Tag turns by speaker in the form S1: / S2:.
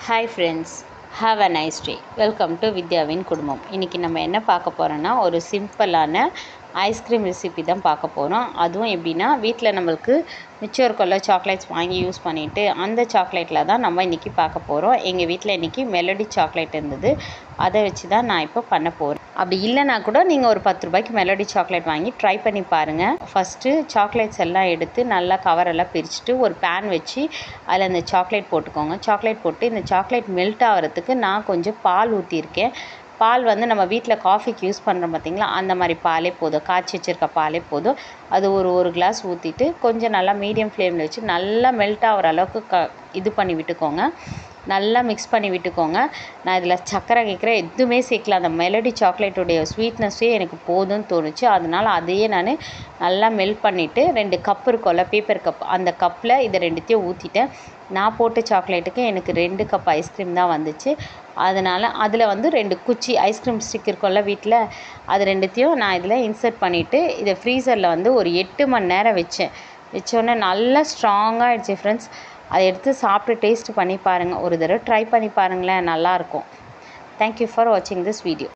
S1: Hi friends, have a nice day. Welcome to வித்யாவின் குடும்பம். இன்றைக்கி நம்ம என்ன பார்க்க போகிறோன்னா ஒரு சிம்பிளான ஐஸ்கிரீம் ரெசிபி தான் பார்க்க போகிறோம். அதுவும் எப்படின்னா வீட்டில் நம்மளுக்கு மிச்சம் இருக்குள்ள சாக்லேட்ஸ் வாங்கி யூஸ் பண்ணிவிட்டு அந்த சாக்லேட்டில் தான் நம்ம இன்றைக்கி பார்க்க போகிறோம். எங்கள் வீட்டில் இன்றைக்கி மெலடி சாக்லேட் இருந்தது, அதை வச்சு தான் நான் இப்போ பண்ண போகிறேன். அப்படி இல்லைனா கூட நீங்கள் ஒரு 10 ரூபாய்க்கு மெலடி சாக்லேட் வாங்கி ட்ரை பண்ணி பாருங்கள். ஃபஸ்ட்டு சாக்லேட்ஸ் எல்லாம் எடுத்து நல்லா கவரெல்லாம் பிரிச்சுட்டு ஒரு பேன் வச்சு அதில் இந்த சாக்லேட் போட்டுக்கோங்க. சாக்லேட் போட்டு இந்த சாக்லேட் மெல்ட் ஆகிறதுக்கு நான் கொஞ்சம் பால் ஊற்றிருக்கேன். பால் வந்து நம்ம வீட்டில் காஃபிக்கு யூஸ் பண்ணுறோம் பார்த்திங்களா, அந்த மாதிரி பாலே போதும், காய்ச்சி வச்சுருக்க பாலே போதும். அது ஒரு கிளாஸ் ஊற்றிட்டு கொஞ்சம் நல்லா மீடியம் ஃப்ளேமில் வச்சு நல்லா மெல்ட் ஆகிற அளவுக்கு இது பண்ணி விட்டுக்கோங்க. நல்லா மிக்ஸ் பண்ணி விட்டுக்கோங்க. நான் இதில் சர்க்கரை எதுவுமே சேர்க்கல. அந்த மெலடி சாக்லேட்டுடைய ஸ்வீட்னஸ்ஸே எனக்கு போதும்னு தோணுச்சு. அதனால் அதையே நான் நல்லா மெல்ட் பண்ணிவிட்டு 2 கப் இருக்கும்ல, பேப்பர் கப், அந்த கப்பில் இதை 2த்தையும் ஊற்றிட்டேன். நான் போட்ட சாக்லேட்டுக்கு எனக்கு 2 கப் ஐஸ்கிரீம் தான் வந்துச்சு. அதனால் அதில் வந்து 2 குச்சி ஐஸ்கிரீம் ஸ்டிக் இருக்கும்ல வீட்டில், அது 2த்தையும் நான் இதில் இன்சர்ட் பண்ணிவிட்டு இதை ஃப்ரீசரில் வந்து ஒரு 8 மணி நேரம் வச்சோன்னே நல்லா ஸ்ட்ராங்காக ஆகிடுச்சு ஃப்ரெண்ட்ஸ். அதை எடுத்து சாப்பிட்டு டேஸ்ட் பண்ணி பாருங்கள். ஒரு தடவை ட்ரை பண்ணி பாருங்களேன், நல்லாயிருக்கும். தேங்க்யூ ஃபார் வாட்சிங் திஸ் வீடியோ.